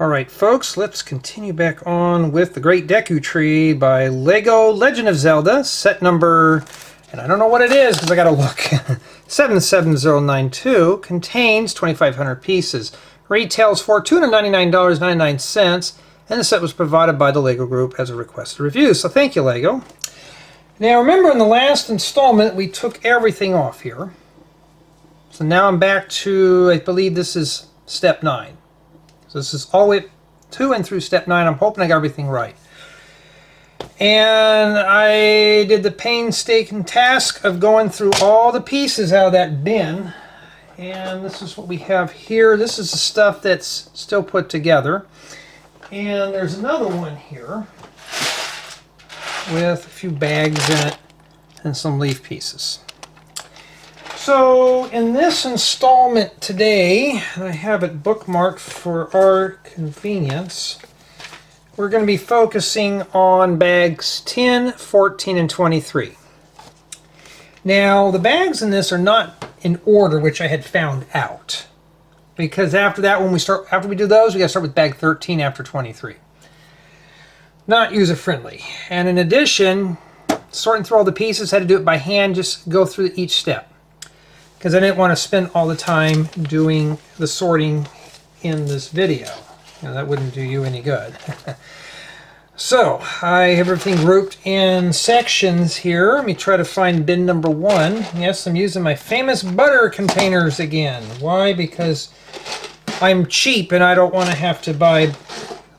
Alright folks, let's continue back on with the Great Deku Tree by Lego Legend of Zelda, set number, and I don't know what it is because I gotta look, 77092, contains 2,500 pieces, retails for $299.99, and the set was provided by the Lego Group as a requested review, so thank you Lego. Now remember in the last installment we took everything off here, so now I'm back to, I believe this is step 9. So this is all the way to and through step 9. I'm hoping I got everything right. And I did the painstaking task of going through all the pieces out of that bin. And this is what we have here. This is the stuff that's still put together. And there's another one here with a few bags in it and some leaf pieces. So in this installment today, I have it bookmarked for our convenience, we're going to be focusing on bags 10, 14, and 23. Now the bags in this are not in order, which I had found out. Because after that, after we do those, we got to start with bag 13 after 23. Not user friendly. And in addition, sorting through all the pieces, had to do it by hand, just go through each step. Because I didn't want to spend all the time doing the sorting in this video. You know, that wouldn't do you any good. So, I have everything grouped in sections here. Let me try to find bin number 1. Yes, I'm using my famous butter containers again. Why? Because I'm cheap and I don't want to have to buy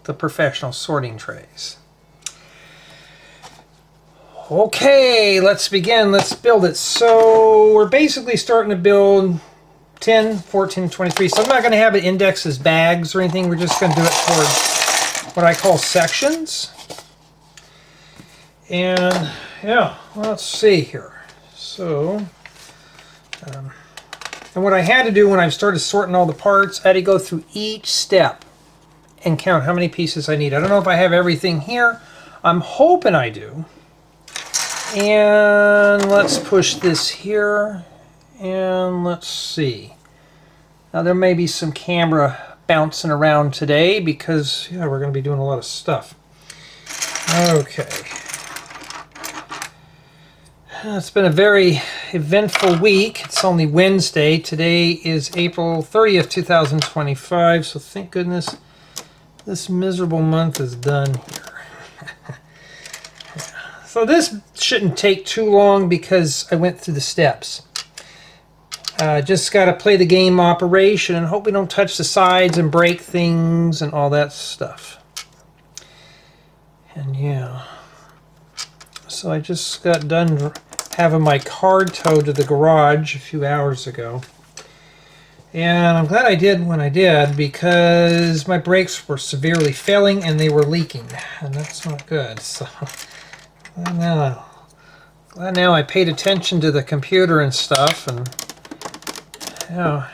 the professional sorting trays. Okay, let's begin. Let's build it. So we're basically starting to build 10, 14, 23. So I'm not going to have it indexed as bags or anything. We're just going to do it towards what I call sections. And yeah, let's see here. So, and what I had to do when I started sorting all the parts, I had to go through each step and count how many pieces I need. I don't know if I have everything here. I'm hoping I do. And let's push this here, and let's see. Now there may be some camera bouncing around today because yeah, we're going to be doing a lot of stuff. Okay. It's been a very eventful week. It's only Wednesday. Today is April 30th, 2025, so thank goodness this miserable month is done here. So this shouldn't take too long because I went through the steps. Just got to play the game operation and hope we don't touch the sides and break things and all that stuff. And yeah. So I just got done having my car towed to the garage a few hours ago. And I'm glad I did when I did because my brakes were severely failing and they were leaking. And that's not good. So glad now I paid attention to the computer and stuff, and yeah,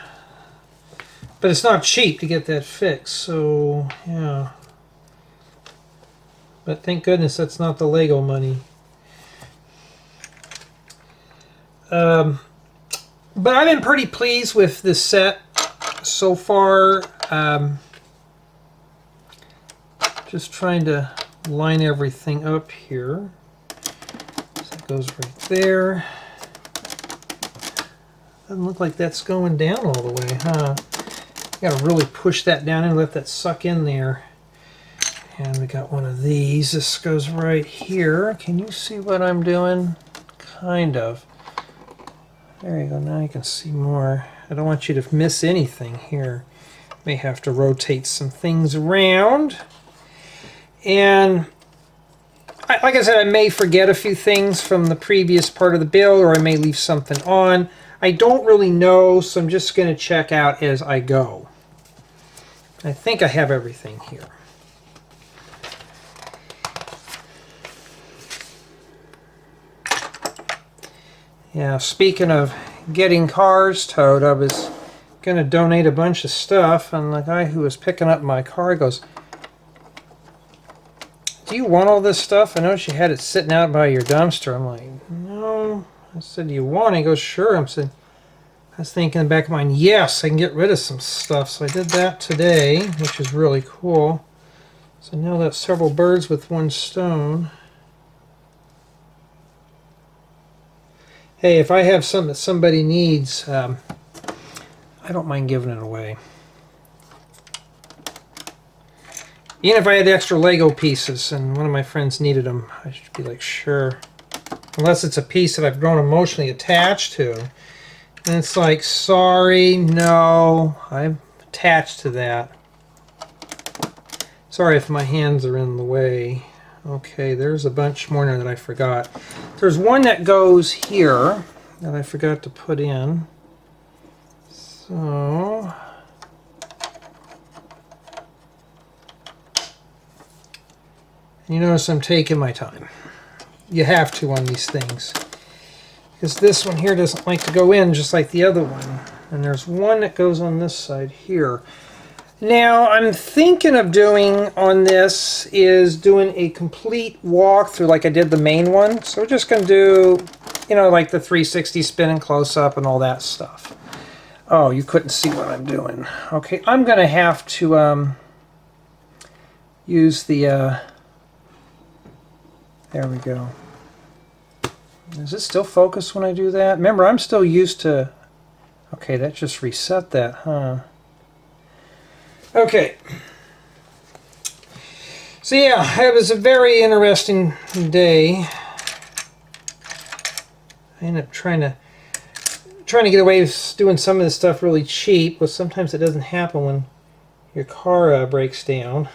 but it's not cheap to get that fixed, so yeah, but thank goodness that's not the Lego money. But I've been pretty pleased with this set so far. Just trying to line everything up here. Goes right there. Doesn't look like that's going down all the way, huh? Got to really push that down and let that suck in there. And we got one of these. This goes right here. Can you see what I'm doing? Kind of. There you go. Now you can see more. I don't want you to miss anything here. May have to rotate some things around. And like I said, I may forget a few things from the previous part of the build, or I may leave something on. I don't really know, so I'm just going to check out as I go. I think I have everything here. Yeah, speaking of getting cars towed, I was going to donate a bunch of stuff, and the guy who was picking up my car goes, "Do you want all this stuff? I noticed you had it sitting out by your dumpster." I'm like, "No." I said, "Do you want it?" He goes, "Sure." I said, I was thinking in the back of my mind, yes, I can get rid of some stuff. So I did that today, which is really cool. So now that's several birds with one stone. Hey, if I have something that somebody needs, I don't mind giving it away. Even if I had extra Lego pieces and one of my friends needed them, I should be like, sure. Unless it's a piece that I've grown emotionally attached to. And it's like, sorry, no, I'm attached to that. Sorry if my hands are in the way. Okay, there's a bunch more now that I forgot. There's one that goes here that I forgot to put in. So... you notice I'm taking my time. You have to on these things. Because this one here doesn't like to go in just like the other one. And there's one that goes on this side here. Now, I'm thinking of doing on this is doing a complete walkthrough like I did the main one. So we're just going to do, you know, like the 360 spin and close-up and all that stuff. Oh, you couldn't see what I'm doing. Okay, I'm going to have to use the... there we go. Does it still focus when I do that? Remember, I'm still used to... okay, that just reset that, huh? Okay. So yeah, it was a very interesting day. I ended up trying to get away with doing some of this stuff really cheap, but sometimes it doesn't happen when your car breaks down.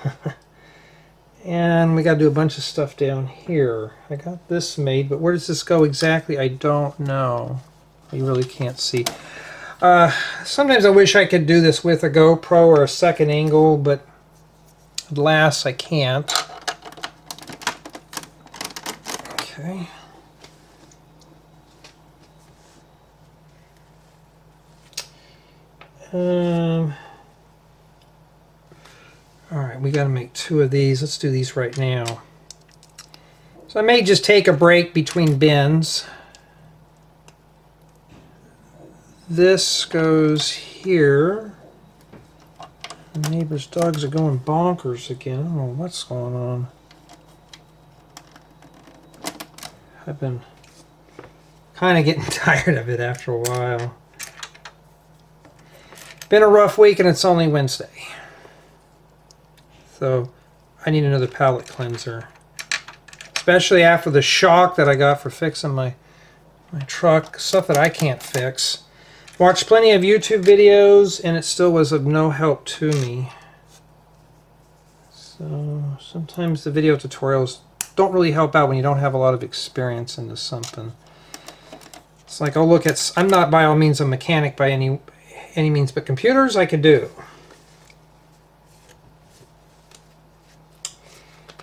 And we got to do a bunch of stuff down here. I got this made, but where does this go exactly? I don't know. You really can't see. Sometimes I wish I could do this with a GoPro or a second angle, but alas, I can't. Okay. Alright, we got to make 2 of these. Let's do these right now. So I may just take a break between bins. This goes here. The neighbor's dogs are going bonkers again. I don't know what's going on. I've been kind of getting tired of it after a while. Been a rough week and it's only Wednesday. So I need another palette cleanser. Especially after the shock that I got for fixing my truck. Stuff that I can't fix. Watched plenty of YouTube videos and it still was of no help to me. So sometimes the video tutorials don't really help out when you don't have a lot of experience into something. It's like I'll look at... I'm not by all means a mechanic by any means, but computers I could do.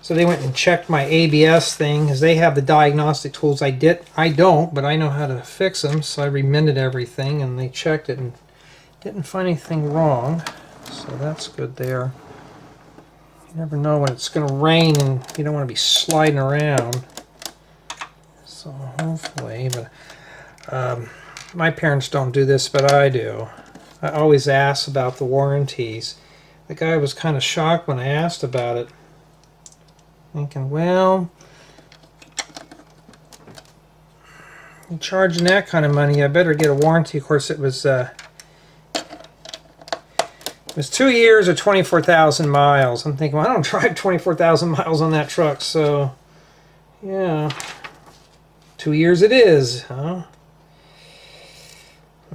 So they went and checked my ABS thing because they have the diagnostic tools. I don't, but I know how to fix them. So I remended everything and they checked it and didn't find anything wrong. So that's good there. You never know when it's going to rain and you don't want to be sliding around. So hopefully, but my parents don't do this, but I do. I always ask about the warranties. The guy was kind of shocked when I asked about it. Thinking, well, you're charging that kind of money, I better get a warranty. Of course, it was 2 years or 24,000 miles. I'm thinking, well, I don't drive 24,000 miles on that truck, so yeah, 2 years it is, huh?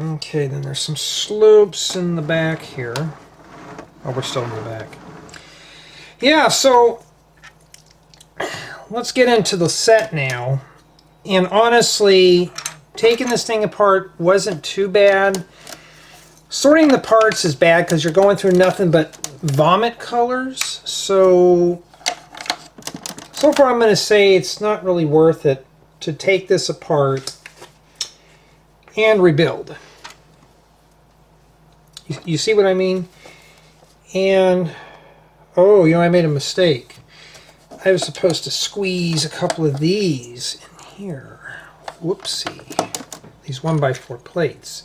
Okay, then there's some slopes in the back here. Oh, we're still in the back. Yeah, so let's get into the set now. And honestly, taking this thing apart wasn't too bad. Sorting the parts is bad because you're going through nothing but vomit colors. So far I'm going to say it's not really worth it to take this apart and rebuild. You see what I mean? And, oh, you know, I made a mistake. I was supposed to squeeze a couple of these in here. Whoopsie. These 1x4 plates.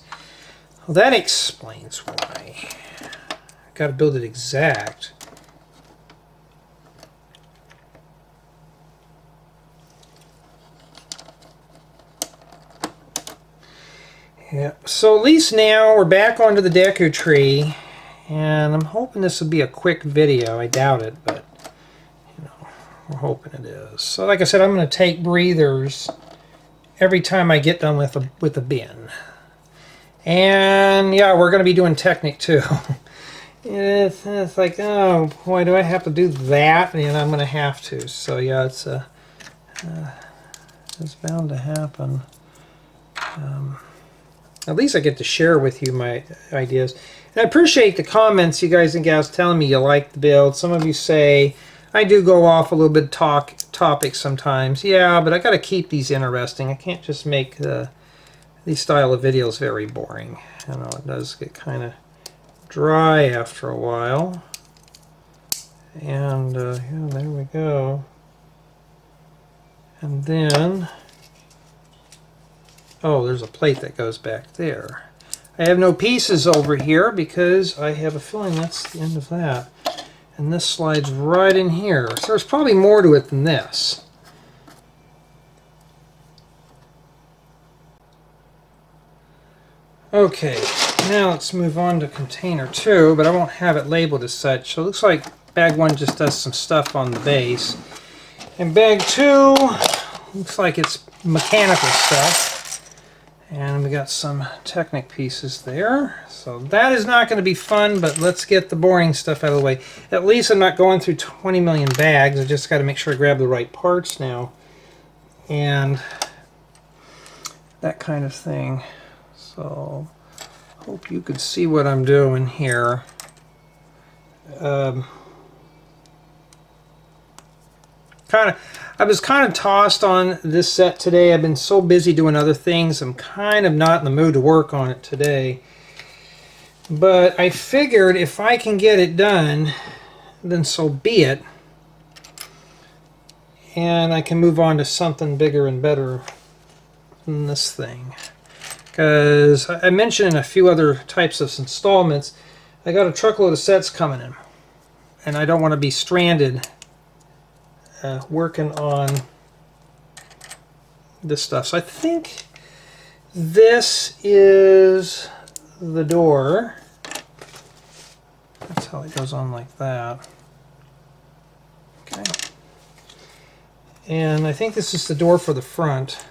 Well, that explains why. Got to build it exact. Yeah, so at least now we're back onto the Deku Tree, and I'm hoping this will be a quick video. I doubt it, but you know, we're hoping it is. So like I said, I'm going to take breathers every time I get done with a bin. And yeah, we're going to be doing Technic too. It's like, oh boy, do I have to do that? And I'm going to have to. So yeah, it's bound to happen. At least I get to share with you my ideas. And I appreciate the comments, you guys and gals, telling me you like the build. Some of you say, I do go off a little bit topics sometimes. Yeah, but I got to keep these interesting. I can't just make these style of videos very boring. You know, it does get kind of dry after a while. And yeah, there we go. And then... oh, there's a plate that goes back there. I have no pieces over here because I have a feeling that's the end of that. And this slides right in here. So there's probably more to it than this. Okay, now let's move on to container 2, but I won't have it labeled as such. So it looks like bag 1 just does some stuff on the base. And bag 2 looks like it's mechanical stuff. And we got some Technic pieces there. So that is not going to be fun, but let's get the boring stuff out of the way. At least I'm not going through 20 million bags. I just got to make sure I grab the right parts now. And that kind of thing. So hope you could see what I'm doing here. I was kind of tossed on this set today. I've been so busy doing other things. I'm kind of not in the mood to work on it today. But I figured if I can get it done, then so be it. And I can move on to something bigger and better than this thing. Because I mentioned in a few other types of installments, I got a truckload of sets coming in. And I don't want to be stranded working on this stuff. So I think this is the door. That's how it goes on like that. Okay. And I think this is the door for the front.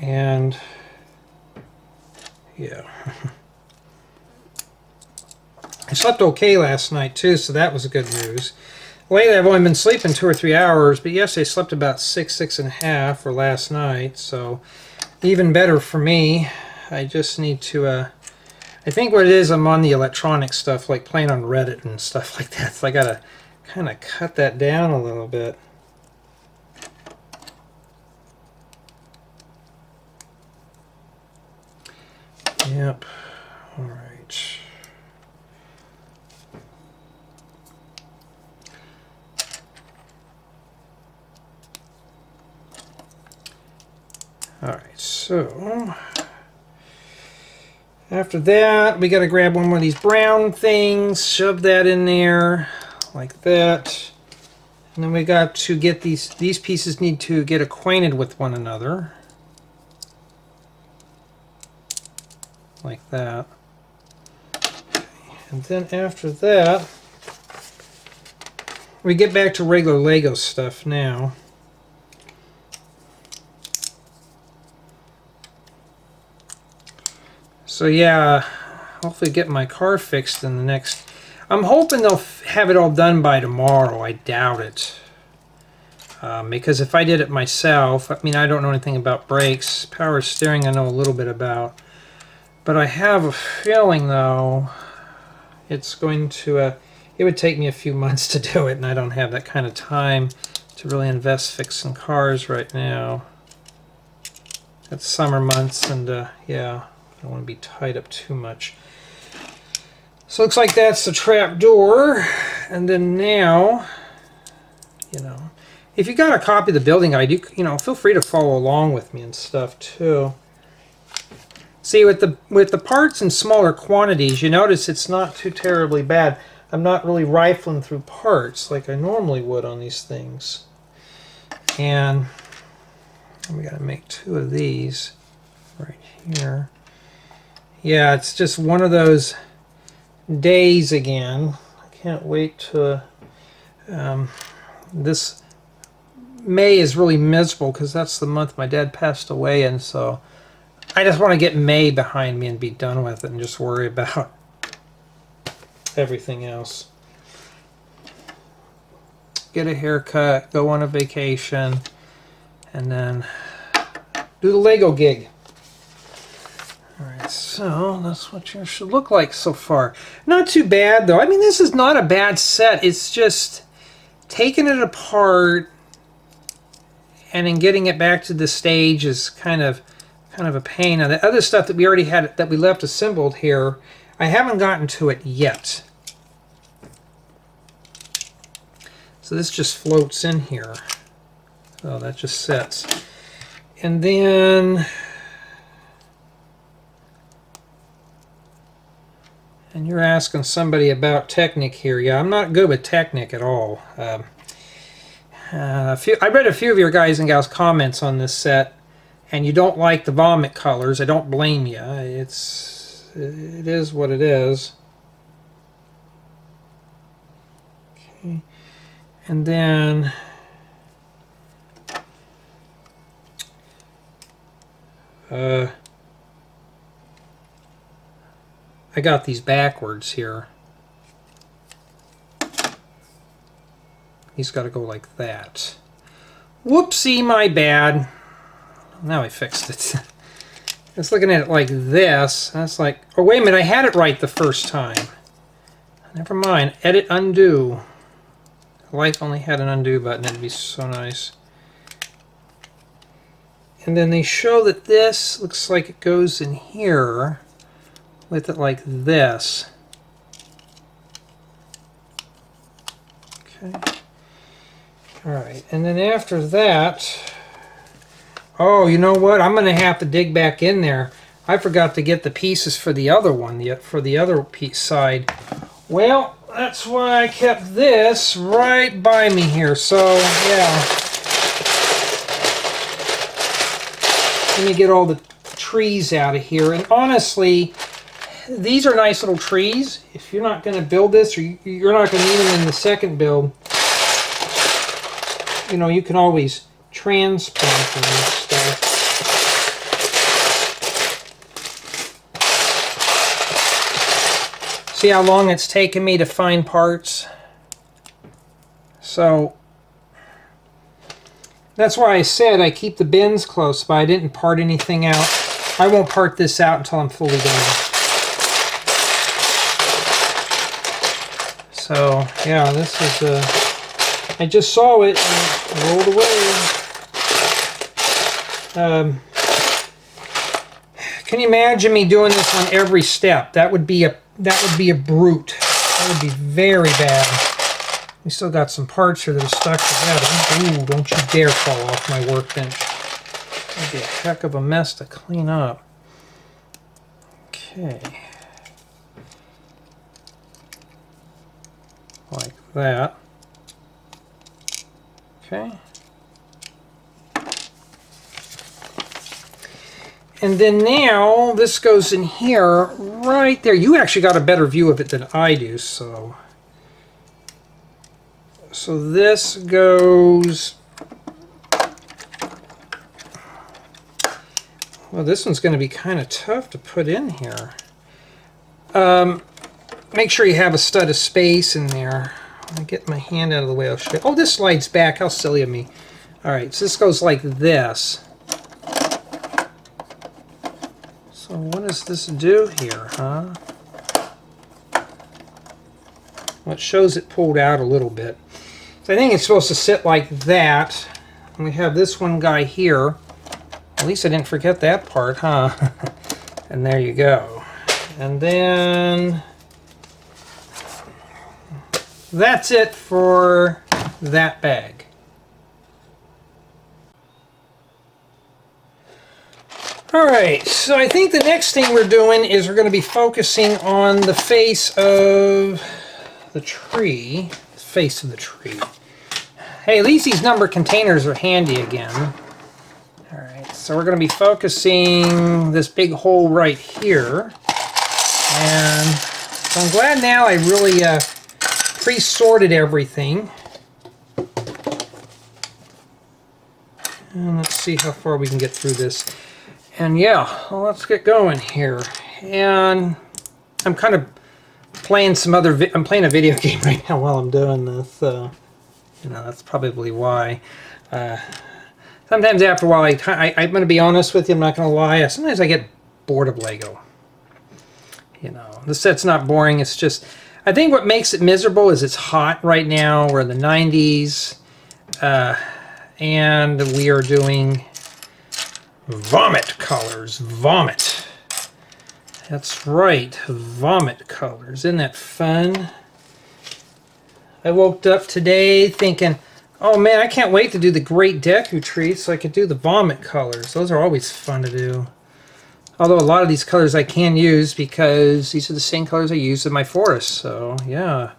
And yeah. I slept okay last night too, so that was good news. Lately I've only been sleeping 2 or 3 hours, but yesterday I slept about 6.5 for last night, so even better for me. I just need to, I think what it is, I'm on the electronic stuff, like playing on Reddit and stuff like that, so I gotta kind of cut that down a little bit. Yep. All right. All right, so after that, we got to grab one of these brown things, shove that in there like that. And then we got to get these pieces need to get acquainted with one another. Like that. And then after that, we get back to regular Lego stuff now. So yeah, hopefully get my car fixed in the next... I'm hoping they'll have it all done by tomorrow. I doubt it. Because if I did it myself, I mean, I don't know anything about brakes. Power steering I know a little bit about. But I have a feeling, though, it's going to... it would take me a few months to do it, and I don't have that kind of time to really invest fixing cars right now. It's summer months, and yeah, I don't want to be tied up too much. So looks like that's the trap door, and then now, you know, if you got a copy of the building guide, you know, feel free to follow along with me and stuff too. See, with the parts in smaller quantities, you notice it's not too terribly bad. I'm not really rifling through parts like I normally would on these things. And we got to make 2 of these right here. Yeah, it's just one of those days again. I can't wait to... this May is really miserable because that's the month my dad passed away, and so I just want to get May behind me and be done with it and just worry about everything else. Get a haircut, go on a vacation, and then do the Lego gig. Alright, so that's what yours should look like so far. Not too bad though. I mean, this is not a bad set. It's just taking it apart and then getting it back to the stage is kind of a pain. Now the other stuff that we already had, that we left assembled here, I haven't gotten to it yet. So this just floats in here. So that just sits. And then... and you're asking somebody about Technic here. Yeah, I'm not good with Technic at all. I read a few of your guys and gals' comments on this set, and you don't like the vomit colors. I don't blame you. It is what it is. Okay, and then I got these backwards here. He's got to go like that. Whoopsie, my bad. Now I fixed it. I was looking at it like this. That's like, oh wait a minute, I had it right the first time. Never mind. Edit, undo. Life only had an undo button. That'd be so nice. And then they show that this looks like it goes in here with it like this. Okay. Alright, and then after that, oh, you know what? I'm going to have to dig back in there. I forgot to get the pieces for the other one, for the other piece side. Well, that's why I kept this right by me here. So, yeah. Let me get all the trees out of here. And honestly, these are nice little trees. If you're not going to build this, or you're not going to need them in the second build, you know, you can always transplant them and stuff. See how long it's taken me to find parts? So that's why I said I keep the bins close by. I didn't part anything out. I won't part this out until I'm fully done. So yeah, this is I just saw it and rolled away. Can you imagine me doing this on every step? That would be a brute. That would be very bad. We still got some parts here that are stuck together. Ooh, don't you dare fall off my workbench. That'd be a heck of a mess to clean up. Okay. Like that. Okay. And then now this goes in here right there. You actually got a better view of it than I do, so this goes, well, this one's going to be kind of tough to put in here. Make sure you have a stud of space in there. I'll get my hand out of the way. I'll show you. Oh, this slides back. How silly of me. Alright, so this goes like this. So what does this do here, huh? Well, it shows it pulled out a little bit. So I think it's supposed to sit like that. And we have this one guy here. At least I didn't forget that part, huh? And there you go. And then that's it for that bag. Alright, so I think the next thing we're doing is we're going to be focusing on the face of the tree. Face of the tree. Hey, at least these number containers are handy again. Alright, so we're going to be focusing this big hole right here. And so I'm glad now I really pre-sorted everything. And let's see how far we can get through this. And yeah, well, let's get going here. And I'm kind of playing I'm playing a video game right now while I'm doing this. You know, that's probably why. Sometimes after a while, I'm going to be honest with you, I'm not going to lie. Sometimes I get bored of Lego. You know, the set's not boring. It's just, I think what makes it miserable is it's hot right now. We're in the 90s. And we are doing vomit colors. Vomit. That's right. Vomit colors. Isn't that fun? I woke up today thinking, oh man, I can't wait to do the Great Deku Tree so I could do the vomit colors. Those are always fun to do. Although a lot of these colors I can use because these are the same colors I use in my forest. So yeah.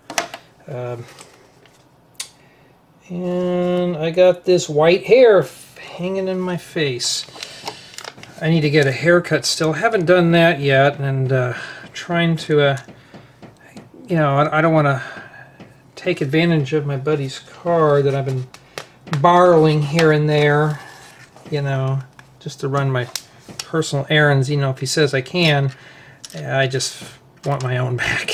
And I got this white hair hanging in my face. I need to get a haircut still. Haven't done that yet, and trying to, you know, I don't want to take advantage of my buddy's car that I've been borrowing here and there, you know, just to run my personal errands. You know, if he says I can, I just want my own back.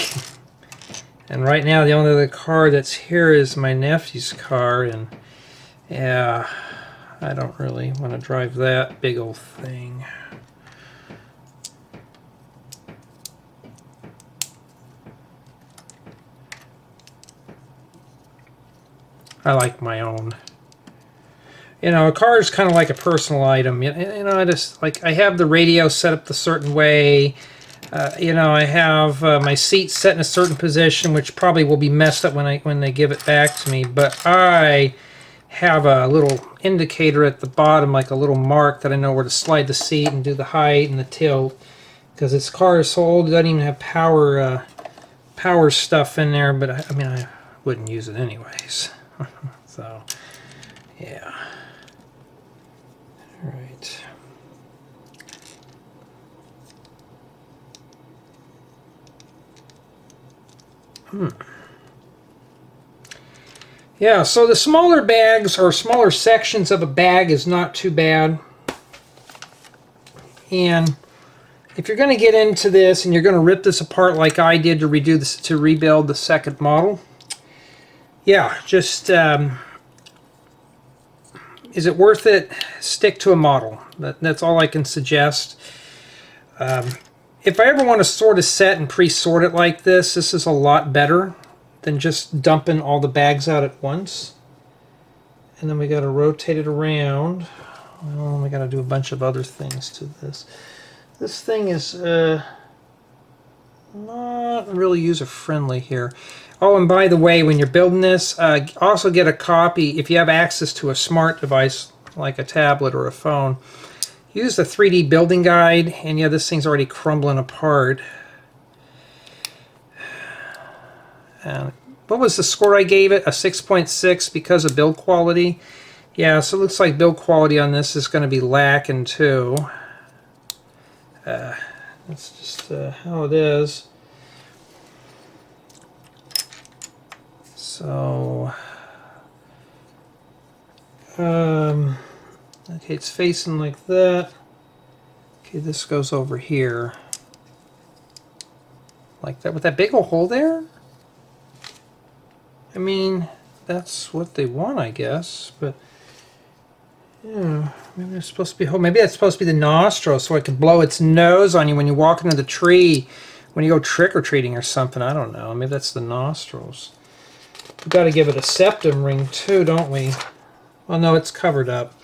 And right now, the only other car that's here is my nephew's car, and yeah, I don't really want to drive that big old thing. I like my own. You know, a car is kind of like a personal item. You know, I just like, I have the radio set up a certain way. You know, I have my seat set in a certain position, which probably will be messed up when they give it back to me. But I have a little indicator at the bottom, like a little mark that I know where to slide the seat and do the height and the tilt. Because this car is so old, it doesn't even have power stuff in there. But I mean, I wouldn't use it anyways. So, yeah. All right. Yeah, so the smaller bags or smaller sections of a bag is not too bad. And if you're going to get into this and you're going to rip this apart like I did to redo this, to rebuild the second model, yeah, just is it worth it? Stick to a model. That's all I can suggest. If I ever want to sort a set and pre-sort it like this is a lot better than just dumping all the bags out at once. And then we got to rotate it around. Well, we got to do a bunch of other things to this. This thing is not really user-friendly here. Oh, and by the way, when you're building this, also get a copy, if you have access to a smart device like a tablet or a phone, use the 3D building guide, and yeah, this thing's already crumbling apart. And what was the score I gave it? A 6.6 because of build quality. Yeah, so it looks like build quality on this is going to be lacking too. That's just how it is. So, okay, it's facing like that. Okay, this goes over here. Like that, with that big old hole there? I mean, that's what they want, I guess, but yeah, maybe they're supposed to be, oh, maybe that's supposed to be the nostril so it could blow its nose on you when you walk into the tree, when you go trick-or-treating or something. I don't know. Maybe that's the nostrils. We've got to give it a septum ring too, don't we? Well, no, it's covered up.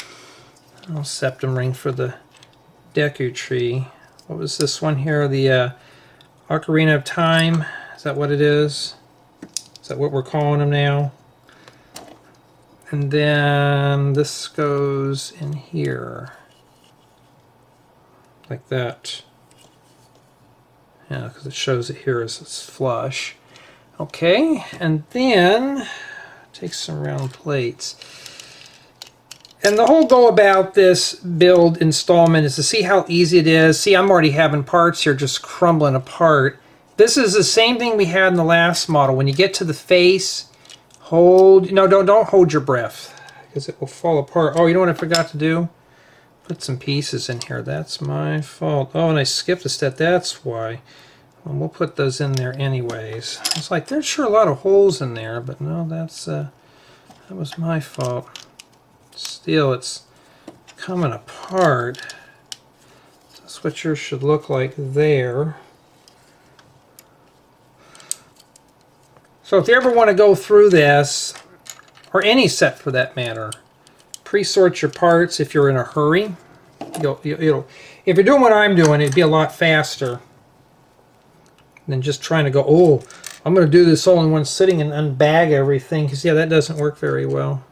Oh, septum ring for the Deku Tree. What was this one here? The Ocarina of Time. Is that what it is? Is that what we're calling them now? And then this goes in here. like that. Yeah, because it shows it here as it's flush. Okay, and then take some round plates. And the whole goal about this build installment is to see how easy it is. See, I'm already having parts here just crumbling apart. This is the same thing we had in the last model. When you get to the face, hold, no, don't hold your breath because it will fall apart. Oh, you know what I forgot to do? Put some pieces in here. That's my fault. Oh, and I skipped a step. That's why. Well, we'll put those in there anyways. It's like there's sure a lot of holes in there, but no, that was my fault. Still, it's coming apart. That's what yours should look like there. So if you ever want to go through this, or any set for that matter, pre-sort your parts if you're in a hurry. If you're doing what I'm doing, it'd be a lot faster than just trying to go, oh, I'm going to do this all in one sitting and unbag everything, because yeah, that doesn't work very well.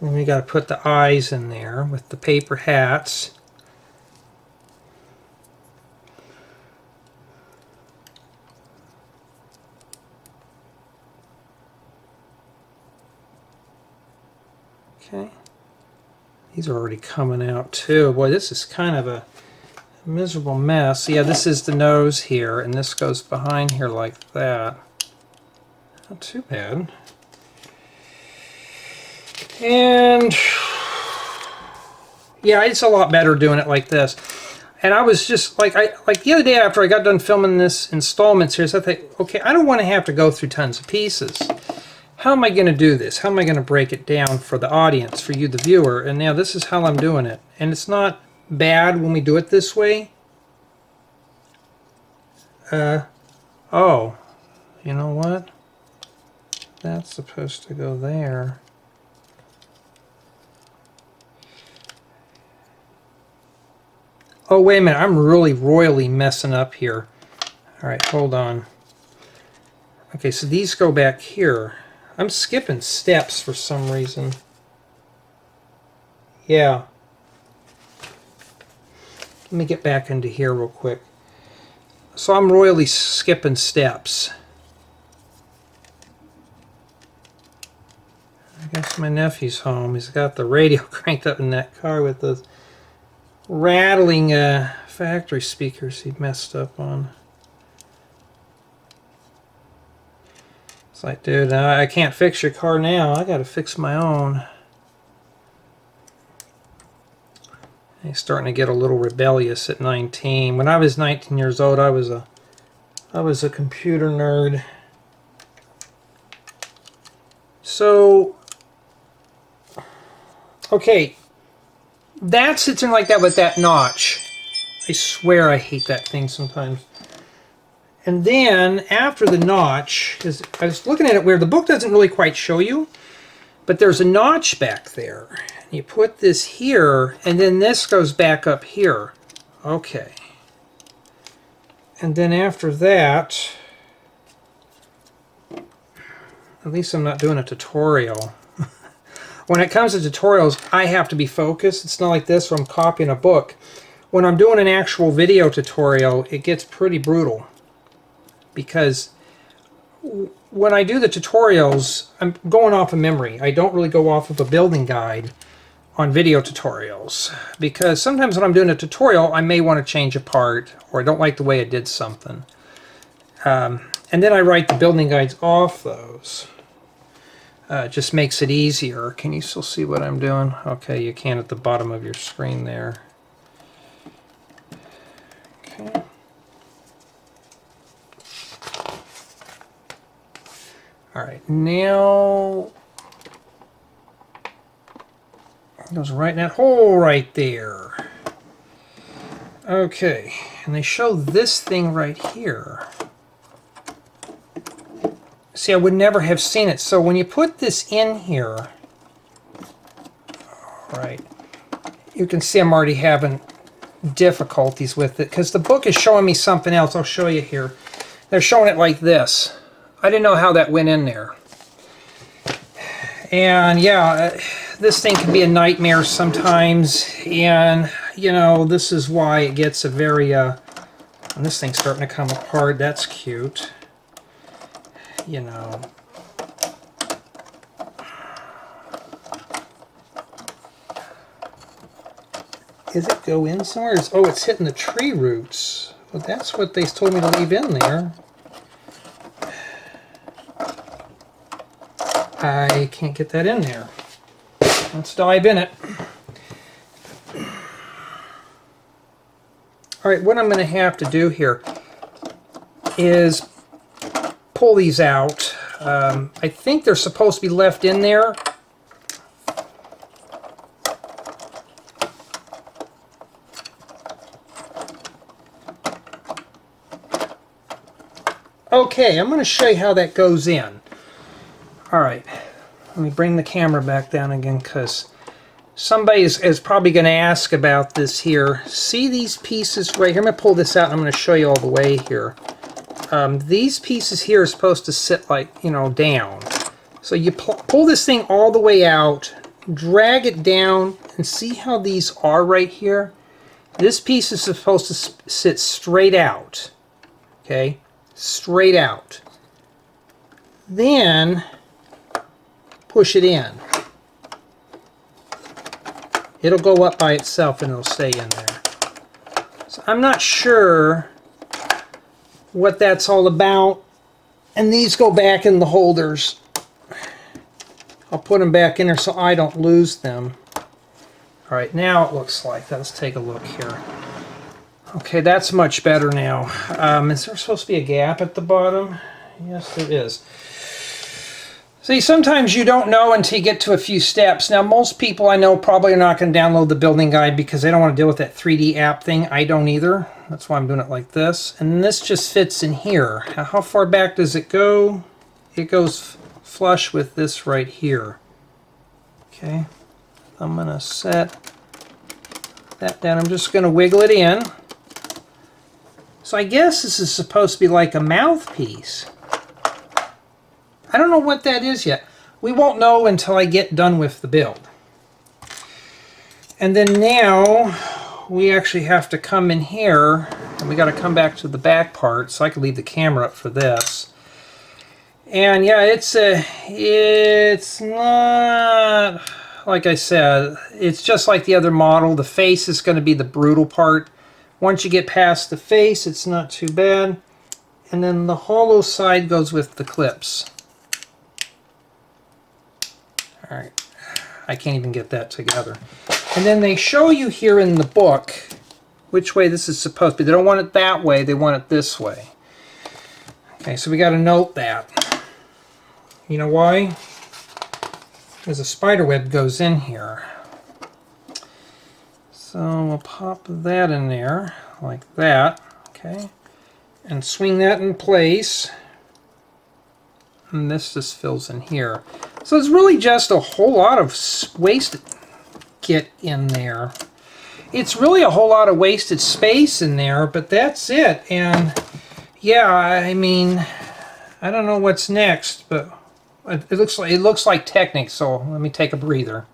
And we got to put the eyes in there with the paper hats. Okay. These are already coming out too. Boy, this is kind of a miserable mess. Yeah, this is the nose here, and this goes behind here like that. Not too bad. And yeah, it's a lot better doing it like this. And I was just like the other day after I got done filming this installments here, so I thought, okay, I don't want to have to go through tons of pieces. How am I going to do this? How am I going to break it down for the audience, for you, the viewer? And now this is how I'm doing it. And it's not bad when we do it this way. Oh, you know what? That's supposed to go there. Oh, wait a minute. I'm really royally messing up here. All right, hold on. Okay, so these go back here. I'm skipping steps for some reason. Yeah. Let me get back into here real quick. So I'm royally skipping steps. I guess my nephew's home. He's got the radio cranked up in that car with the rattling factory speakers he messed up on. It's like, dude, I can't fix your car now. I gotta fix my own. He's starting to get a little rebellious at 19. When I was 19 years old, I was a computer nerd. So, okay, that sits in like that with that notch. I swear I hate that thing sometimes. And then after the notch, because I was looking at it where the book doesn't really quite show you, but there's a notch back there. You put this here, and then this goes back up here. Okay. And then after that, at least I'm not doing a tutorial. When it comes to tutorials, I have to be focused. It's not like this where I'm copying a book. When I'm doing an actual video tutorial, it gets pretty brutal. Because when I do the tutorials, I'm going off of memory. I don't really go off of a building guide on video tutorials. Because sometimes when I'm doing a tutorial, I may want to change a part, or I don't like the way I did something. And then I write the building guides off those. It just makes it easier. Can you still see what I'm doing? Okay, you can at the bottom of your screen there. Okay. All right, now it goes right in that hole right there. Okay, and they show this thing right here. See, I would never have seen it. So when you put this in here, all right, you can see I'm already having difficulties with it because the book is showing me something else. I'll show you here. They're showing it like this. I didn't know how that went in there. And yeah, this thing can be a nightmare sometimes, and you know, this is why it gets a very and this thing's starting to come apart. That's cute. You know, does it go in somewhere? Oh, it's hitting the tree roots. Well, that's what they told me to leave in there. I can't get that in there. Let's dive in it. Alright, what I'm going to have to do here is pull these out. I think they're supposed to be left in there. Okay, I'm going to show you how that goes in. Alright, let me bring the camera back down again because somebody is probably going to ask about this here. See these pieces right here? I'm going to pull this out and I'm going to show you all the way here. These pieces here are supposed to sit like, you know, down. So you pull this thing all the way out, drag it down, and see how these are right here? This piece is supposed to sit straight out. Okay? Straight out. Then push it in. It'll go up by itself and it'll stay in there. So I'm not sure what that's all about. And these go back in the holders. I'll put them back in there so I don't lose them. Alright, now it looks like that. Let's take a look here. Okay, that's much better now. Is there supposed to be a gap at the bottom? Yes, there is. See, sometimes you don't know until you get to a few steps. Now, most people I know probably are not going to download the building guide because they don't want to deal with that 3D app thing. I don't either. That's why I'm doing it like this. And this just fits in here. How far back does it go? It goes flush with this right here. Okay. I'm going to set that down. I'm just going to wiggle it in. So I guess this is supposed to be like a mouthpiece. I don't know what that is yet. We won't know until I get done with the build. And then now we actually have to come in here and we got to come back to the back part, so I can leave the camera up for this. And yeah, it's not, like I said, it's just like the other model. The face is going to be the brutal part. Once you get past the face, it's not too bad. And then the hollow side goes with the clips. Alright, I can't even get that together. And then they show you here in the book which way this is supposed to be. They don't want it that way, they want it this way. Okay, so we got to note that. You know why? Because a spider web goes in here. So we'll pop that in there, like that, okay? And swing that in place. And this just fills in here. So it's really just a whole lot of waste get in there. It's really a whole lot of wasted space in there, but that's it. And yeah, I mean, I don't know what's next, but it looks like Technic, so let me take a breather.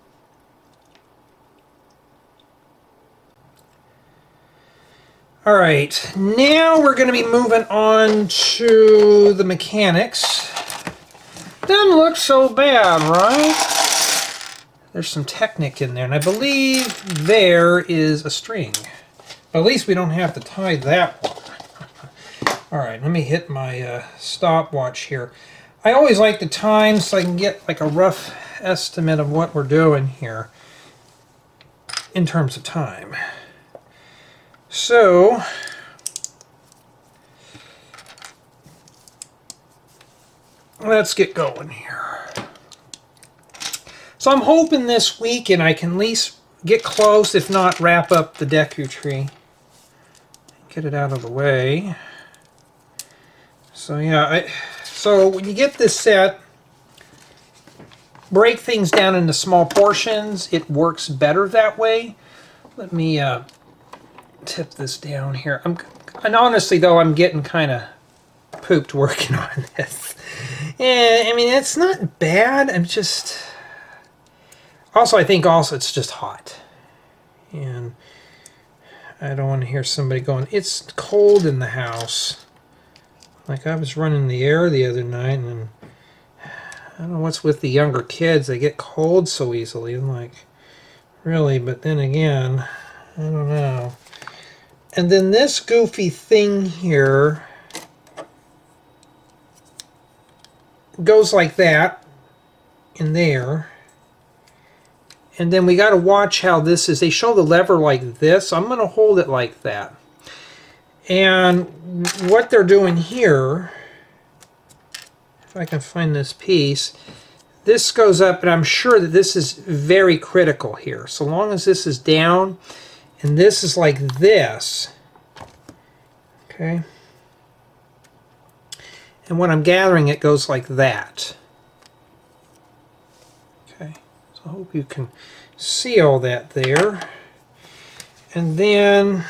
Alright, now we're going to be moving on to the mechanics. Doesn't look so bad, right? There's some Technic in there, and I believe there is a string. But at least we don't have to tie that one. Alright, let me hit my stopwatch here. I always like the time so I can get like a rough estimate of what we're doing here in terms of time. So, let's get going here. So I'm hoping this weekend I can at least get close, if not wrap up the Deku Tree. Get it out of the way. So yeah, so when you get this set, break things down into small portions. It works better that way. Let me tip this down here. And honestly though, I'm getting kind of pooped working on this. And, I mean, it's not bad. I'm just... Also, I think also it's just hot. And I don't want to hear somebody going, it's cold in the house. Like I was running the air the other night, and I don't know what's with the younger kids. They get cold so easily. I'm like, really? But then again, I don't know. And then this goofy thing here goes like that in there. And then we got to watch how this is. They show the lever like this. I'm going to hold it like that. And what they're doing here, if I can find this piece, this goes up, and I'm sure that this is very critical here. So long as this is down and this is like this, okay? And when I'm gathering, it goes like that. Okay, so I hope you can see all that there. And then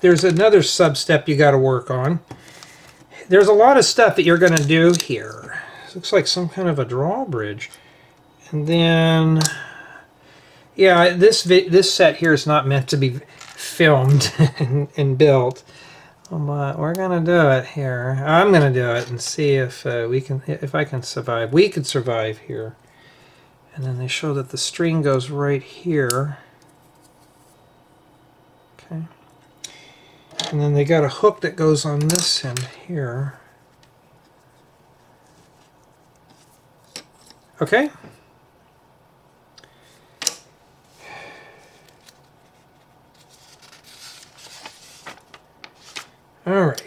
there's another sub-step you got to work on. There's a lot of stuff that you're going to do here. This looks like some kind of a drawbridge. And then, yeah, this set here is not meant to be filmed and built. But we're going to do it here. I'm going to do it and see if I can survive. We could survive here. And then they show that the string goes right here. Okay. And then they got a hook that goes on this end here. Okay. All right.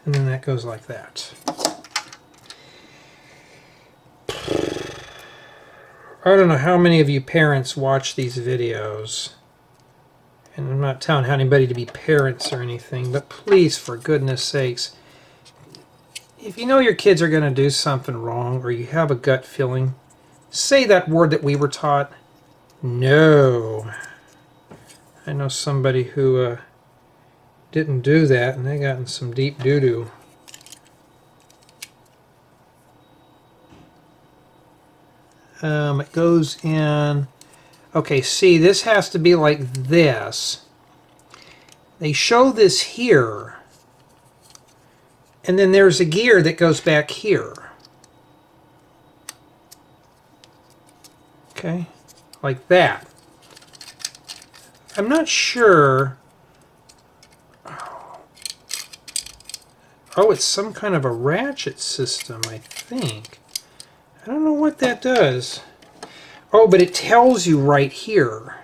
And then that goes like that. I don't know how many of you parents watch these videos. And I'm not telling anybody to be parents or anything, but please, for goodness sakes, if you know your kids are going to do something wrong or you have a gut feeling, say that word that we were taught, no. I know somebody who didn't do that, and they got in some deep doo-doo. It goes in... Okay, see, this has to be like this. They show this here. And then there's a gear that goes back here. Okay, like that. I'm not sure... Oh, it's some kind of a ratchet system, I think. I don't know what that does. Oh, but it tells you right here.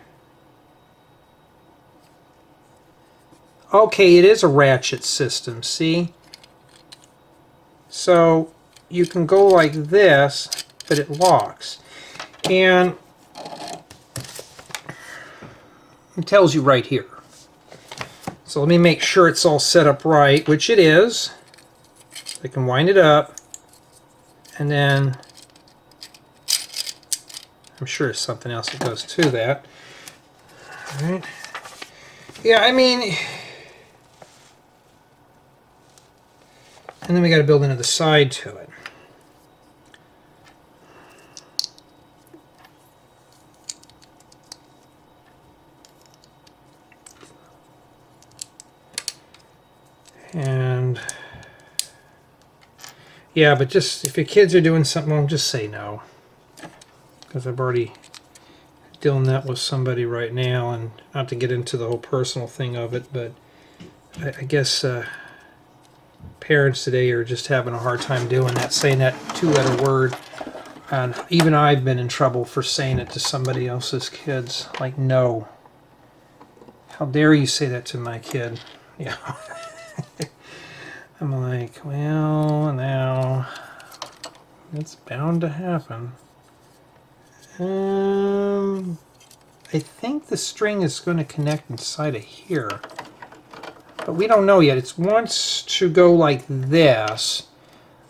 Okay, it is a ratchet system, see? So you can go like this, but it locks. And it tells you right here. So let me make sure it's all set up right, which it is. I can wind it up, and then I'm sure there's something else that goes to that. All right. Yeah, I mean, and then we got to build another side to it. And yeah, but just if your kids are doing something wrong, just say no. Because I've already dealing that with somebody right now, and not to get into the whole personal thing of it, but I guess parents today are just having a hard time doing that, saying that two-letter word. And even I've been in trouble for saying it to somebody else's kids. Like, no. How dare you say that to my kid? Yeah. I'm like, well, now it's bound to happen. I think the string is going to connect inside of here, but we don't know yet. It wants to go like this.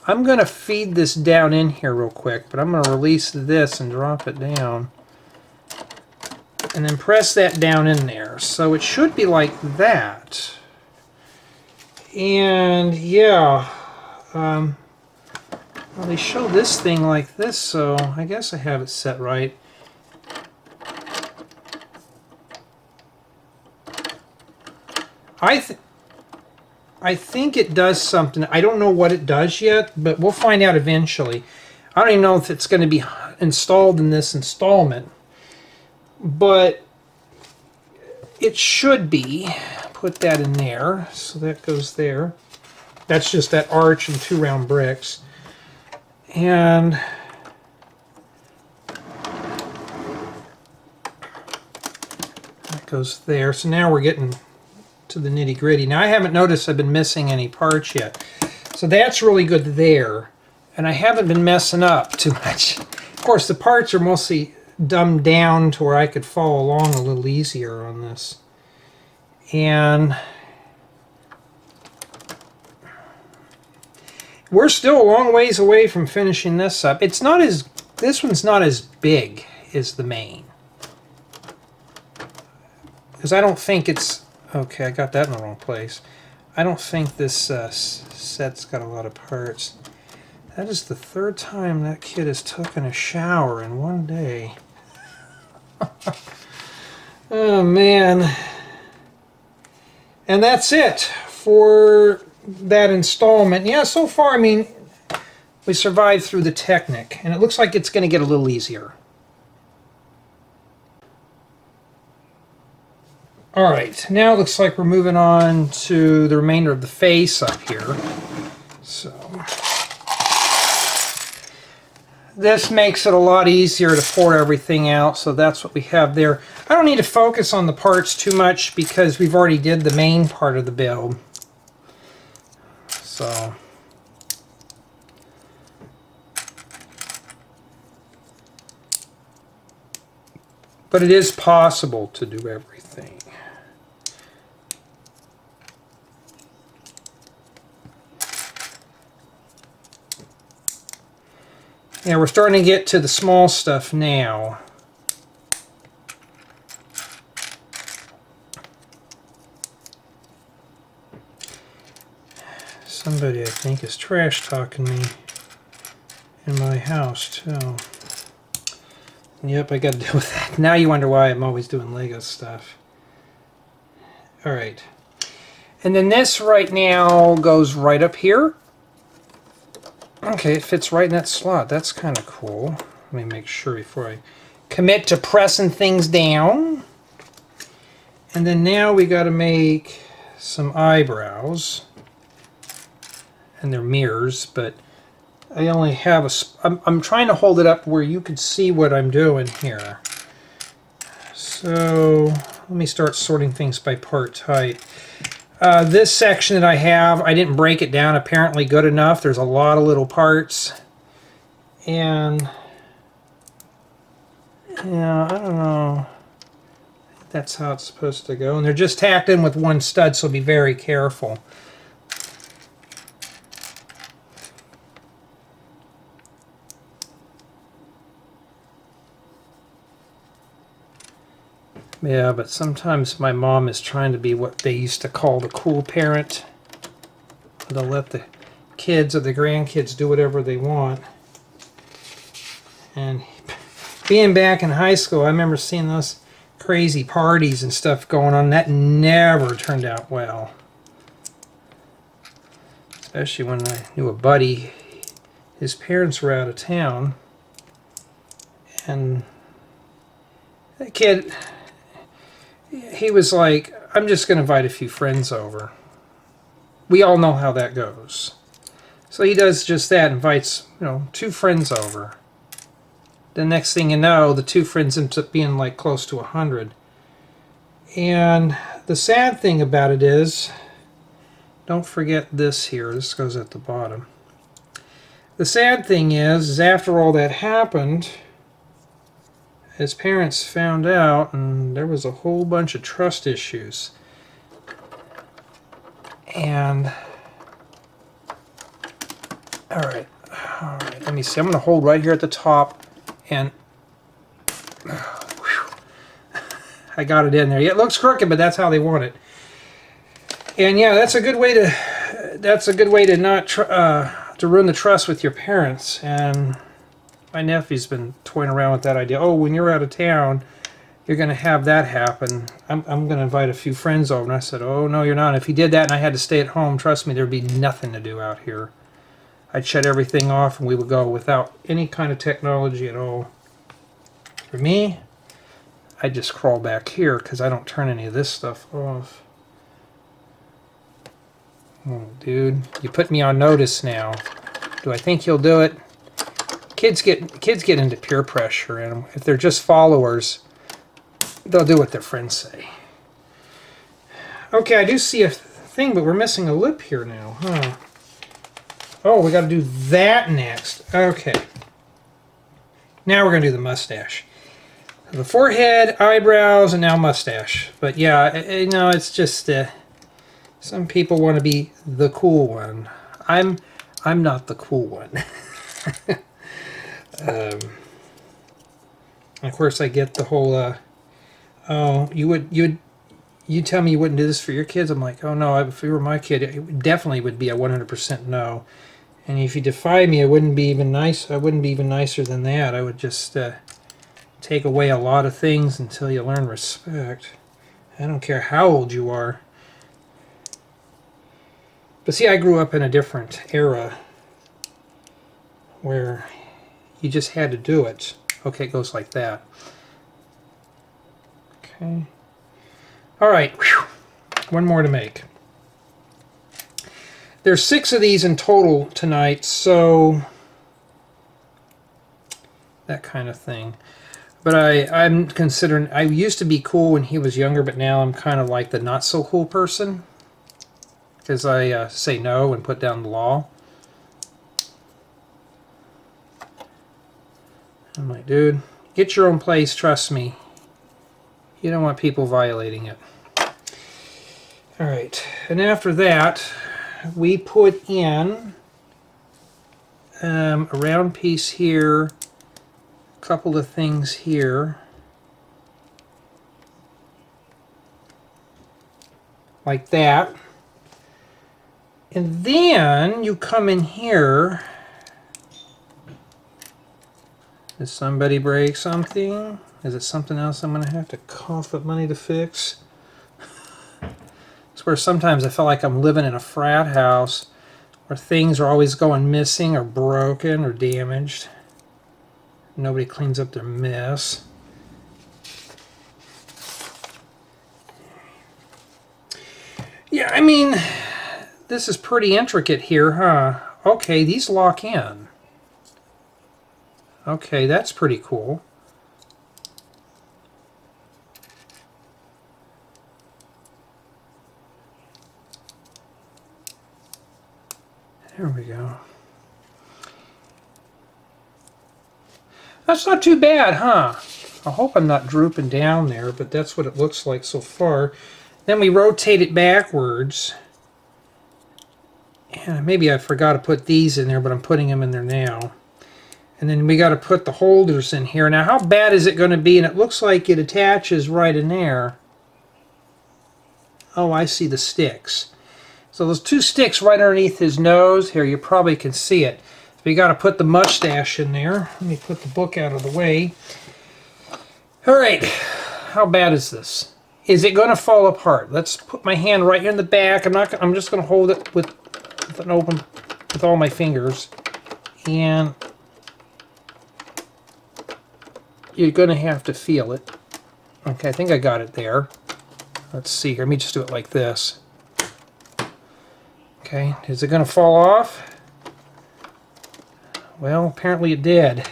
I'm going to feed this down in here real quick, but I'm going to release this and drop it down. and then press that down in there. So it should be like that. And yeah, well, they show this thing like this, so I guess I have it set right. I think it does something. I don't know what it does yet, but we'll find out eventually. I don't even know if it's going to be installed in this installment, but it should be. Put that in there, so that goes there. That's just that arch and 2 round bricks. And that goes there. So now we're getting to the nitty-gritty. Now I haven't noticed I've been missing any parts yet. So that's really good there. And I haven't been messing up too much. Of course, the parts are mostly dumbed down to where I could follow along a little easier on this. And we're still a long ways away from finishing this up. It's not as, this one's not as big as the main. Because I don't think it's, okay, I got that in the wrong place. I don't think this set's got a lot of parts. That is the 3rd time that kid has taken a shower in one day. Oh man. And that's it for that installment. Yeah, so far, I mean, we survived through the Technic, and it looks like it's going to get a little easier. Alright, now it looks like we're moving on to the remainder of the face up here. So this makes it a lot easier to pour everything out, so that's what we have there. I don't need to focus on the parts too much because we've already did the main part of the build. So but it is possible to do everything. Yeah, we're starting to get to the small stuff now. Somebody, I think, is trash talking me in my house, too. Yep, I got to deal with that. Now you wonder why I'm always doing Lego stuff. Alright. And then this right now goes right up here. Okay, it fits right in that slot. That's kind of cool. Let me make sure before I commit to pressing things down. And then now we got to make some eyebrows. And they're mirrors, but I only have a... I'm trying to hold it up where you can see what I'm doing here. So let me start sorting things by part type. This section that I have, I didn't break it down apparently good enough. There's a lot of little parts. And yeah, I don't know. That's how it's supposed to go. And they're just tacked in with one stud, so be very careful. Yeah, but sometimes my mom is trying to be what they used to call the cool parent. They'll let the kids or the grandkids do whatever they want. And being back in high school, I remember seeing those crazy parties and stuff going on. That never turned out well. Especially when I knew a buddy, his parents were out of town. And that kid... he was like, I'm just going to invite a few friends over. We all know how that goes. So he does just that, invites, 2 friends over. The next thing you know, the 2 friends ends up being like close to 100. And the sad thing about it is, don't forget this here, this goes at the bottom. The sad thing is after all that happened, his parents found out, and there was a whole bunch of trust issues. And all right, let me see. I'm going to hold right here at the top, and I got it in there. Yeah, it looks crooked, but that's how they want it. And yeah, that's a good way to not to ruin the trust with your parents. And my nephew's been toying around with that idea. Oh, when you're out of town, you're going to have that happen. I'm going to invite a few friends over. And I said, oh, no, you're not. If he did that and I had to stay at home, trust me, there'd be nothing to do out here. I'd shut everything off and we would go without any kind of technology at all. For me, I'd just crawl back here because I don't turn any of this stuff off. Oh, dude, you put me on notice now. Do I think you'll do it? Kids get into peer pressure, and if they're just followers, they'll do what their friends say. Okay, I do see a thing, but we're missing a lip here now, huh? Oh, we got to do that next. Okay. Now we're going to do the mustache. The forehead, eyebrows, and now mustache. But yeah, it's just some people want to be the cool one. I'm not the cool one. Of course, I get the whole. Oh, you tell me you wouldn't do this for your kids? I'm like, oh no, if you were my kid, it definitely would be a 100% no. And if you defy me, I wouldn't be even nicer than that. I would just take away a lot of things until you learn respect. I don't care how old you are. But see, I grew up in a different era where you just had to do it. Okay, it goes like that. Okay. All right. Whew. One more to make. There's 6 of these in total tonight, so that kind of thing. But I'm considering, I used to be cool when he was younger, but now I'm kind of like the not so cool person because I say no and put down the law. I'm like, dude, get your own place, trust me. You don't want people violating it. All right, and after that, we put in a round piece here, a couple of things here, like that. And then you come in here. Did somebody break something? Is it something else I'm going to have to cough up money to fix? It's where sometimes I feel like I'm living in a frat house where things are always going missing or broken or damaged. Nobody cleans up their mess. Yeah, I mean, this is pretty intricate here, huh? Okay, these lock in. Okay, that's pretty cool. There we go. That's not too bad, huh? I hope I'm not drooping down there, but that's what it looks like so far. Then we rotate it backwards. And maybe I forgot to put these in there, but I'm putting them in there now. And then we got to put the holders in here. Now, how bad is it going to be? And it looks like it attaches right in there. Oh, I see the sticks. So those 2 sticks right underneath his nose. Here, you probably can see it. So we got to put the mustache in there. Let me put the book out of the way. All right, how bad is this? Is it going to fall apart? Let's put my hand right here in the back. I'm just going to hold it with an open, with all my fingers, and you're going to have to feel it. Okay, I think I got it there. Let's see here. Let me just do it like this. Okay, is it going to fall off? Well, apparently it did.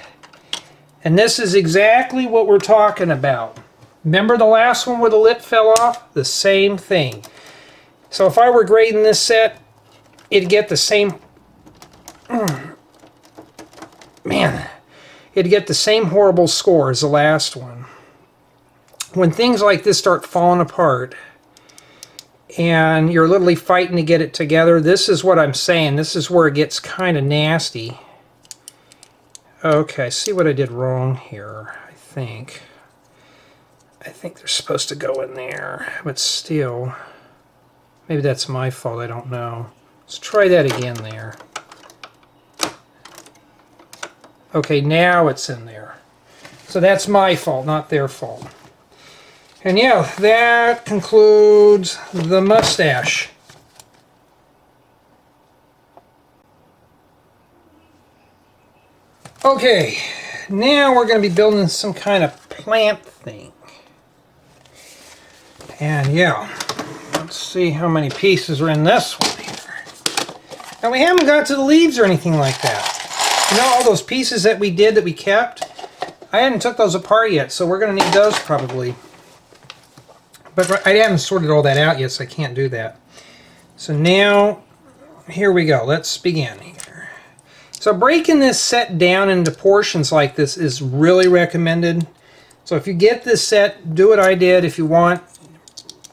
And this is exactly what we're talking about. Remember the last one where the lip fell off? The same thing. So if I were grading this set, it'd get the same... Man, it'd get the same horrible score as the last one. When things like this start falling apart, and you're literally fighting to get it together, this is what I'm saying. This is where it gets kind of nasty. Okay, see what I did wrong here, I think. I think they're supposed to go in there, but still, maybe that's my fault, I don't know. Let's try that again there. Okay, now it's in there. So that's my fault, not their fault. And yeah, that concludes the mustache. Okay, now we're going to be building some kind of plant thing. And yeah, let's see how many pieces are in this one here. Now we haven't got to the leaves or anything like that. You know, all those pieces that we did that we kept, I hadn't took those apart yet, so we're going to need those probably. But I haven't sorted all that out yet, so I can't do that. So now, here we go. Let's begin here. So breaking this set down into portions like this is really recommended. So if you get this set, do what I did. If you want,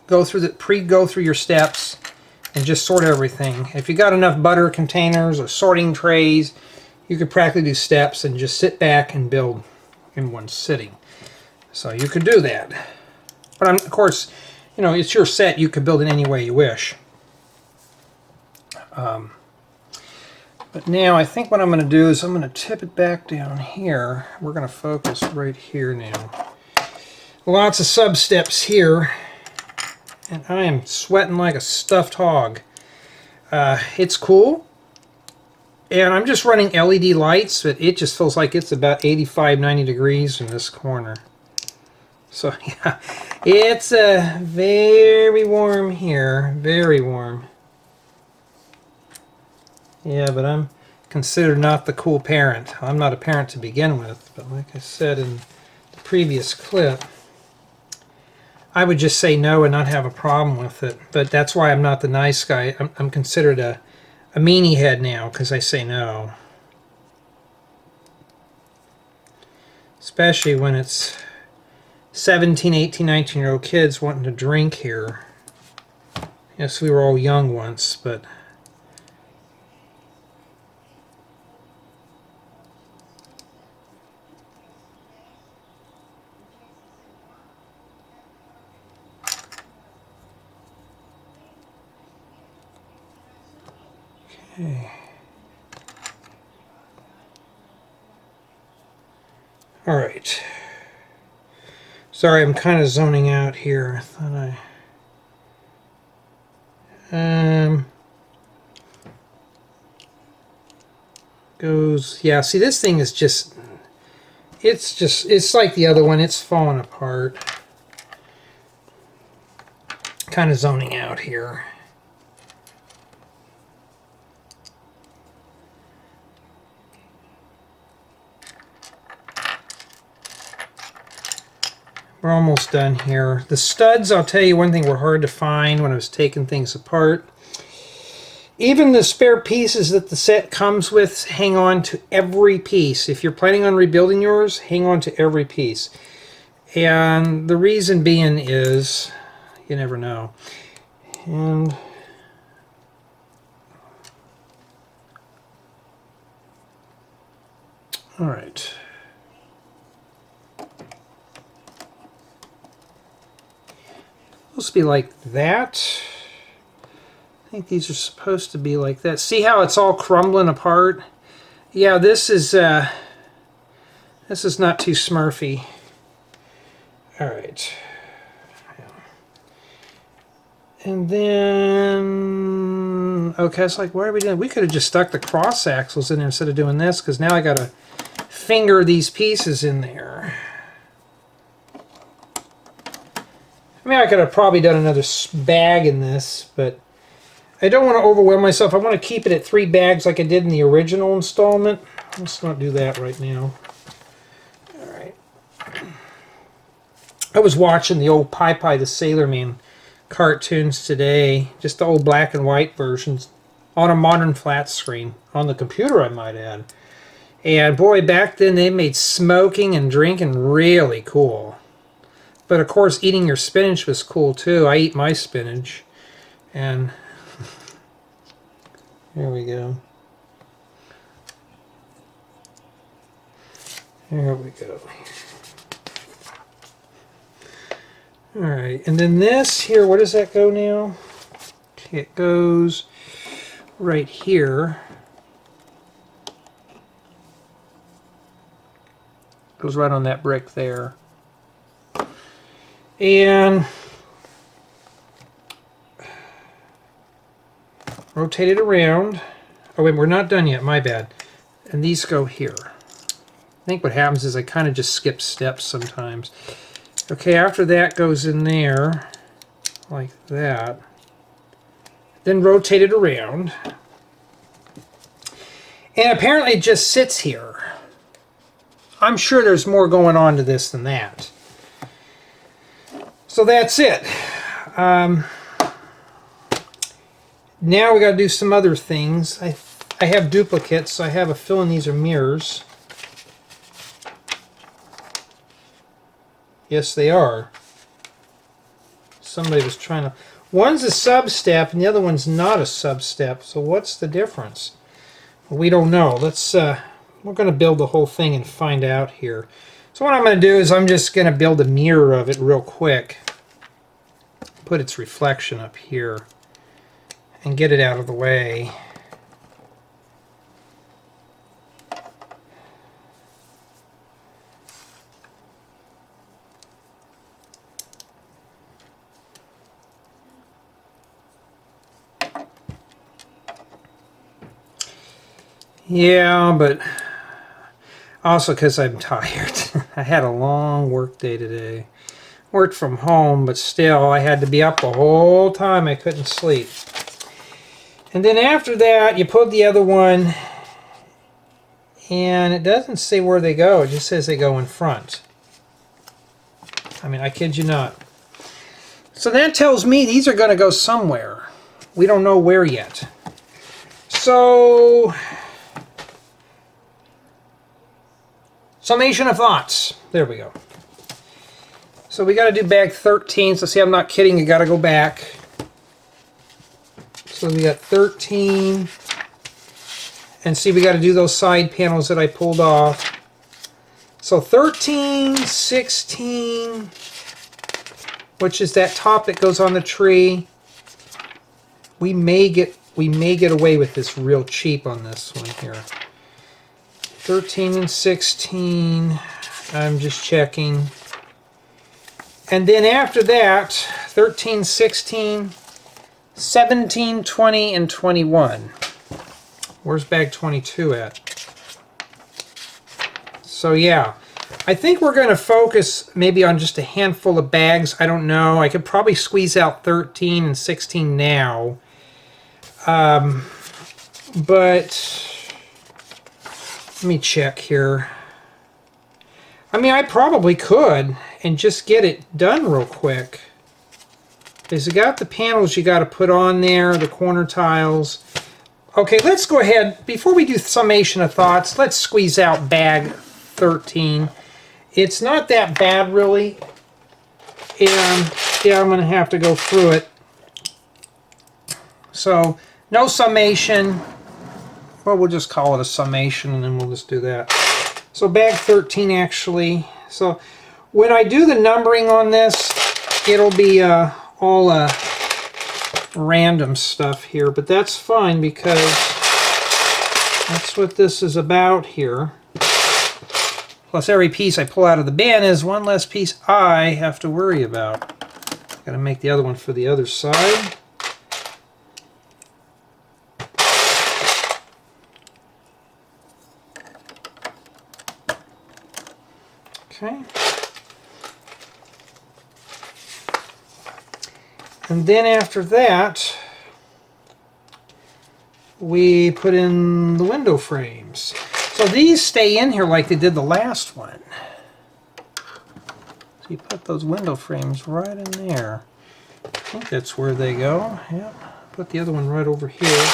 go through your steps and just sort everything. If you got enough butter containers or sorting trays, you could practically do steps and just sit back and build in one sitting. So you could do that. But of course, you know, it's your set. You could build it any way you wish. But now I think what I'm going to do is I'm going to tip it back down here. We're going to focus right here now. Lots of sub-steps here. And I am sweating like a stuffed hog. It's cool. And I'm just running LED lights, but it just feels like it's about 85, 90 degrees in this corner. So yeah, it's very warm here. Very warm. Yeah, but I'm considered not the cool parent. I'm not a parent to begin with, but like I said in the previous clip, I would just say no and not have a problem with it. But that's why I'm not the nice guy. I'm considered a meanie head now because I say no. Especially when it's 17, 18, 19-year-old kids wanting to drink here. Yes, we were all young once, but... Okay. All right. Sorry, I'm kind of zoning out here. I thought goes. Yeah. See, this thing is just. It's like the other one. It's falling apart. Kind of zoning out here. We're almost done here. The studs, I'll tell you one thing, were hard to find when I was taking things apart. Even the spare pieces that the set comes with, hang on to every piece. If you're planning on rebuilding yours, hang on to every piece. And the reason being is, you never know. And all right. Supposed to be like that. I think these are supposed to be like that. See how it's all crumbling apart? Yeah, this is not too smurfy. All right. And then, okay, it's like, what are we doing? We could have just stuck the cross axles in there instead of doing this, because now I got to finger these pieces in there. I mean, I could have probably done another bag in this, but I don't want to overwhelm myself. I want to keep it at 3 bags like I did in the original installment. Let's not do that right now. All right. I was watching the old Popeye the Sailor Man cartoons today, just the old black and white versions, on a modern flat screen, on the computer I might add. And boy, back then they made smoking and drinking really cool. But of course, eating your spinach was cool too. I eat my spinach. And here we go. Here we go. Alright, and then this here, where does that go now? Okay, it goes right here. Goes right on that brick there. And rotate it around. Oh wait, we're not done yet, my bad. And these go here. I think what happens is I kind of just skip steps sometimes. Okay, after that goes in there, like that. Then rotate it around. And apparently it just sits here. I'm sure there's more going on to this than that. So that's it. Now we got to do some other things. I have duplicates, so I have a feeling these are mirrors. Yes, they are. Somebody was trying to... One's a sub-step and the other one's not a sub-step. So what's the difference? Well, we don't know. Let's... we're going to build the whole thing and find out here. So what I'm going to do is I'm just going to build a mirror of it real quick. Put its reflection up here and get it out of the way. Yeah, but also because I'm tired. I had a long work day today. Worked from home, but still I had to be up the whole time. I couldn't sleep. And then after that, you put the other one, and it doesn't say where they go. It just says they go in front. I mean, I kid you not. So that tells me these are going to go somewhere. We don't know where yet. So... Summation of Thoughts. There we go. So we got to do bag 13. So see, I'm not kidding. You got to go back. So we got 13. And see, we got to do those side panels that I pulled off. So 13, 16, which is that top that goes on the tree. We may get away with this real cheap on this one here. 13 and 16, I'm just checking. And then after that, 13, 16, 17, 20, and 21. Where's bag 22 at? So yeah, I think we're going to focus maybe on just a handful of bags. I don't know. I could probably squeeze out 13 and 16 now. But... let me check here. I mean, I probably could and just get it done real quick. Because you got the panels you got to put on there, the corner tiles. Okay, let's go ahead. Before we do Summation of Thoughts, let's squeeze out bag 13. It's not that bad, really. And, yeah, I'm going to have to go through it. So, no summation. Well, we'll just call it a summation, and then we'll just do that. So bag 13, actually. So when I do the numbering on this, it'll be all random stuff here. But that's fine, because that's what this is about here. Plus, every piece I pull out of the bin is one less piece I have to worry about. Got to make the other one for the other side. Okay. And then after that, we put in the window frames. So these stay in here like they did the last one. So you put those window frames right in there. I think that's where they go. Yep. Put the other one right over here.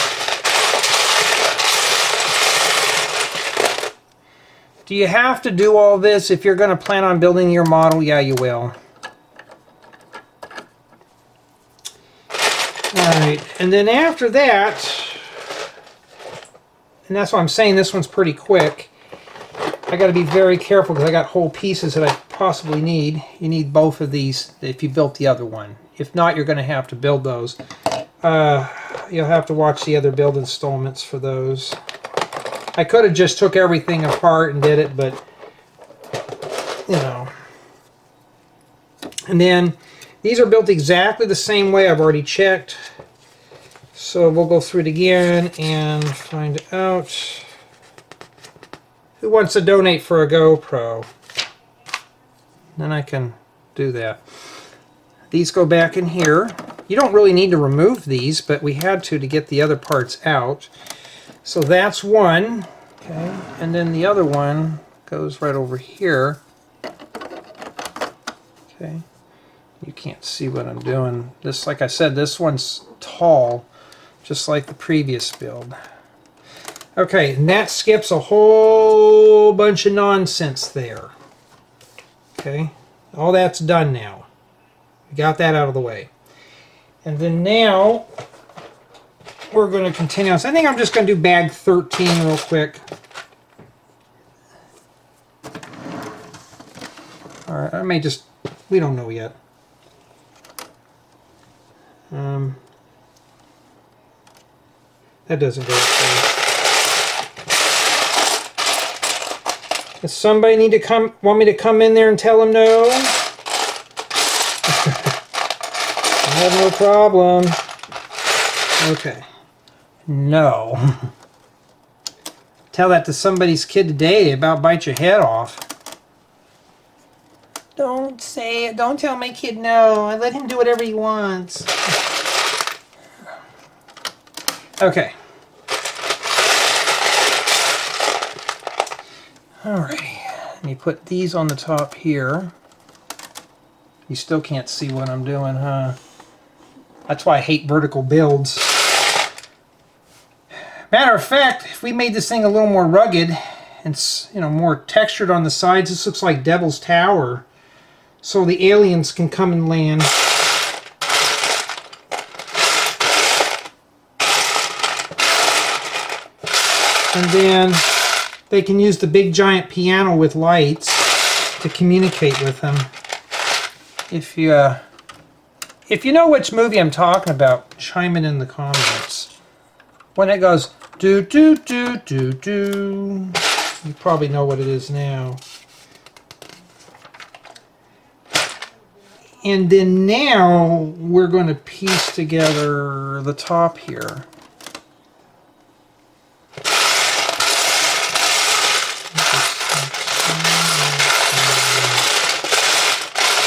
Do you have to do all this if you're going to plan on building your model? Yeah, you will. Alright, and then after that, and that's why I'm saying this one's pretty quick, I got to be very careful because I got whole pieces that I possibly need. You need both of these if you built the other one. If not, you're going to have to build those. You'll have to watch the other build installments for those. I could have just took everything apart and did it, but you know. And then these are built exactly the same way. I've already checked. So we'll go through it again and find out who wants to donate for a GoPro. Then I can do that. These go back in here. You don't really need to remove these, but we had to get the other parts out. So that's one. Okay, and then the other one goes right over here. Okay, you can't see what I'm doing. This, like I said, this one's tall, just like the previous build. Okay, and that skips a whole bunch of nonsense there. Okay, all that's done now. We got that out of the way. And then now we're going to continue. So I think I'm just going to do bag 13 real quick. All right, I may just, we don't know yet. That doesn't go okay. Does somebody need to want me to come in there and tell them no? I have no problem. Okay. No. Tell that to somebody's kid today, they about bite your head off. Don't say it. Don't tell my kid no. I let him do whatever he wants. Okay. Alright. Let me put these on the top here. You still can't see what I'm doing, huh? That's why I hate vertical builds. Matter of fact, if we made this thing a little more rugged and, you know, more textured on the sides, this looks like Devil's Tower. So the aliens can come and land. And then they can use the big giant piano with lights to communicate with them. If you know which movie I'm talking about, chime in the comments. When it goes do do do do do, you probably know what it is now. And then now we're going to piece together the top here.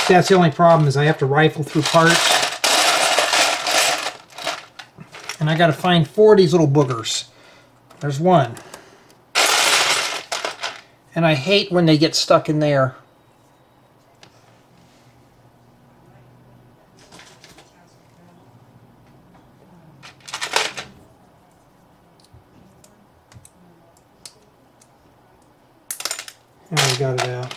That's the only problem, is I have to rifle through parts. And I got to find 4 of these little boogers. There's one. And I hate when they get stuck in there. And we got it out.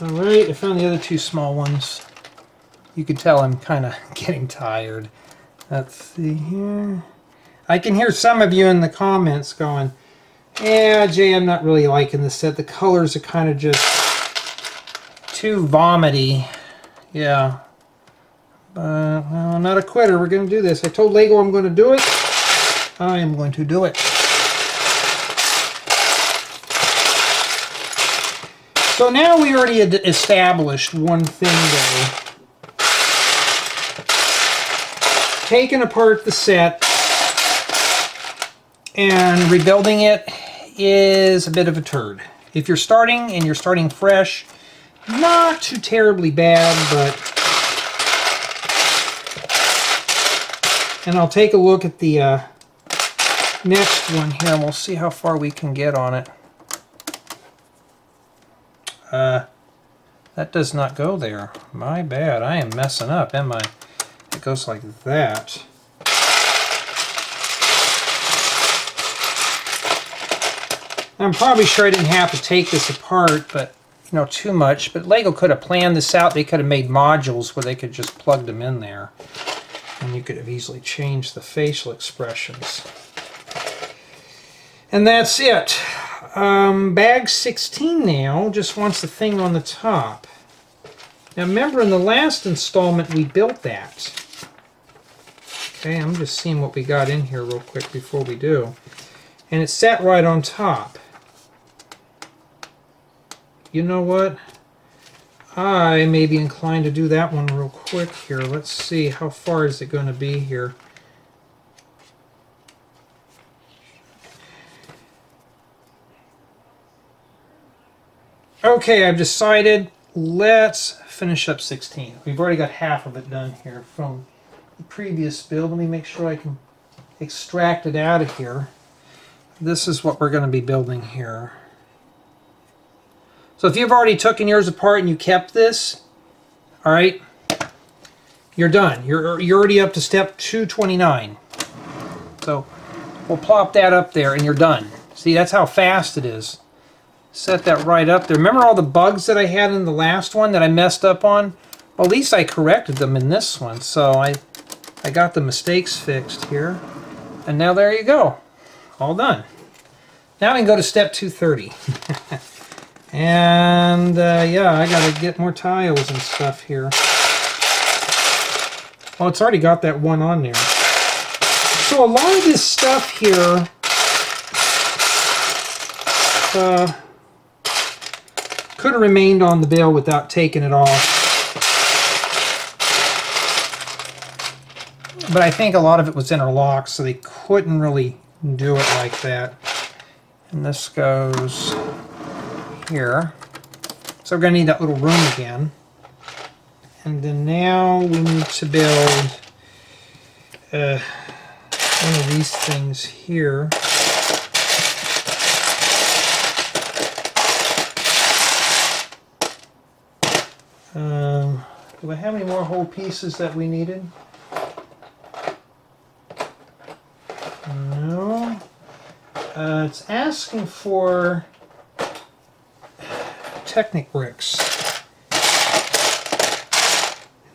Alright, I found the other 2 small ones. You can tell I'm kind of getting tired. Let's see here. I can hear some of you in the comments going, yeah, Jay, I'm not really liking this set. The colors are kind of just too vomity. Yeah. But, well, I'm not a quitter. We're going to do this. I told Lego I'm going to do it. I am going to do it. So now we already had established one thing though. Taking apart the set and rebuilding it is a bit of a turd. If you're starting and you're starting fresh, not too terribly bad, but... And I'll take a look at the next one here and we'll see how far we can get on it. That does not go there. My bad. I am messing up, am I? It goes like that. I'm probably sure I didn't have to take this apart, but too much, but Lego could have planned this out. They could have made modules where they could just plug them in there. And you could have easily changed the facial expressions. And that's it. Bag 16 now just wants the thing on the top. Now remember, in the last installment we built that. Okay, I'm just seeing what we got in here real quick before we do. And it sat right on top. You know what? I may be inclined to do that one real quick here. Let's see, how far is it going to be here? Okay, I've decided, let's finish up 16. We've already got half of it done here from the previous build. Let me make sure I can extract it out of here. This is what we're going to be building here. So if you've already taken yours apart and you kept this, all right, you're done. You're already up to step 229. So we'll plop that up there and you're done. See, that's how fast it is. Set that right up there. Remember all the bugs that I had in the last one that I messed up on? Well, at least I corrected them in this one. So I got the mistakes fixed here. And now there you go. All done. Now I can go to step 230. And yeah, I gotta get more tiles and stuff here. Oh, it's already got that one on there. So a lot of this stuff here could have remained on the bale without taking it off. But I think a lot of it was interlocked, so they couldn't really do it like that. And this goes here. So we're going to need that little room again. And then now we need to build one of these things here. Do I have any more whole pieces that we needed? No. It's asking for Technic bricks.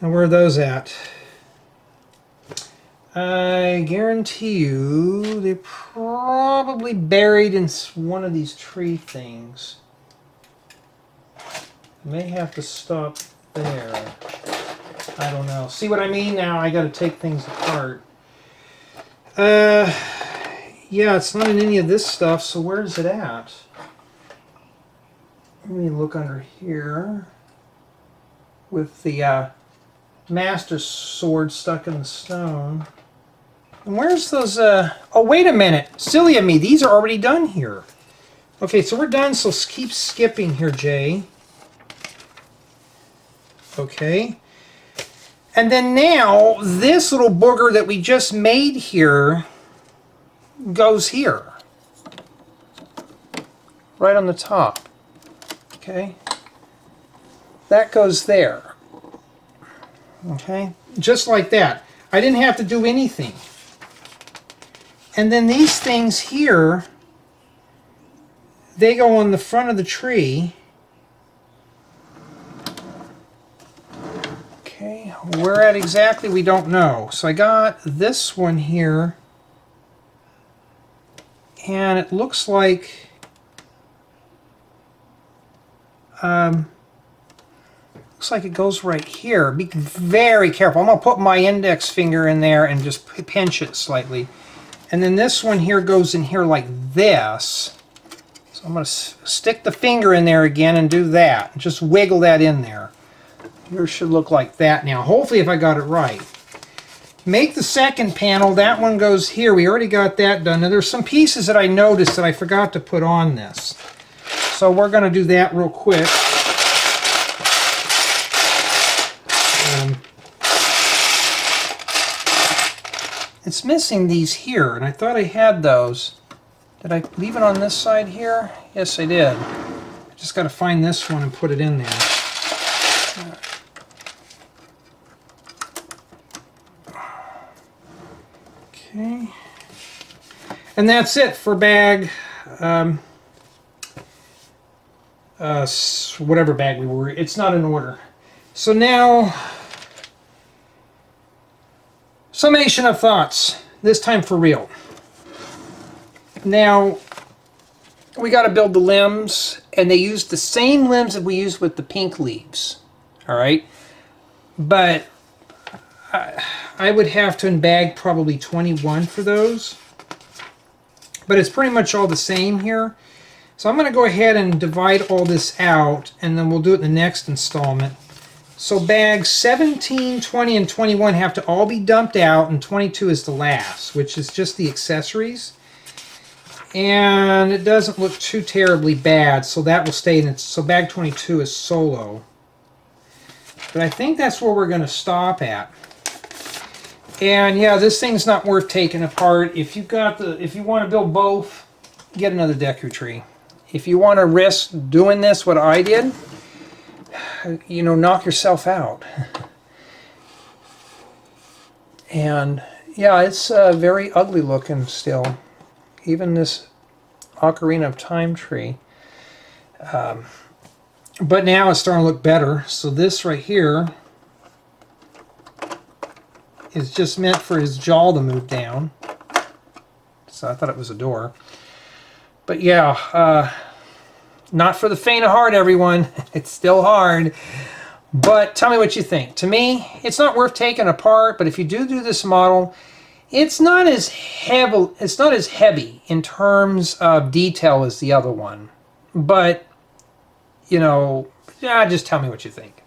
Now where are those at? I guarantee you they're probably buried in one of these tree things. I may have to stop there. I don't know. See what I mean now? I got to take things apart. Yeah, it's not in any of this stuff, so where is it at? Let me look under here with the Master Sword stuck in the stone. And where's those, oh, wait a minute. Silly of me. These are already done here. Okay, so we're done, so keep skipping here, Jay. Okay. And then now, this little booger that we just made here goes here. Right on the top. Okay. That goes there. Okay. Just like that. I didn't have to do anything. And then these things here, they go on the front of the tree. Okay, where at exactly, we don't know. So I got this one here, and it looks like it goes right here. Be very careful. I'm going to put my index finger in there and just pinch it slightly. And then this one here goes in here like this. So I'm going to stick the finger in there again and do that. Just wiggle that in there. Yours should look like that now. Hopefully if I got it right. Make the second panel. That one goes here. We already got that done. Now there's some pieces that I noticed that I forgot to put on this. So we're going to do that real quick. It's missing these here, and I thought I had those. Did I leave it on this side here? Yes, I did. I just got to find this one and put it in there. Okay. And that's it for bag whatever bag we were. It's not in order. So now, Summation of Thoughts. This time for real. Now, we got to build the limbs, and they use the same limbs that we used with the pink leaves. All right, but I would have to bag probably 21 for those. But it's pretty much all the same here. So I'm going to go ahead and divide all this out, and then we'll do it in the next installment. So bags 17, 20, and 21 have to all be dumped out, and 22 is the last, which is just the accessories. And it doesn't look too terribly bad, so that will stay in it. So bag 22 is solo. But I think that's where we're going to stop at. And yeah, this thing's not worth taking apart. If you want to build both, get another Deku Tree. If you want to risk doing this, what I did, you know, knock yourself out. And yeah, it's very ugly looking still. Even this Ocarina of Time tree. But now it's starting to look better. So this right here is just meant for his jaw to move down. So I thought it was a door. But yeah, not for the faint of heart, everyone. It's still hard. But tell me what you think. To me, it's not worth taking apart, but if you do this model, it's not as heavy in terms of detail as the other one. But, you know, yeah, just tell me what you think.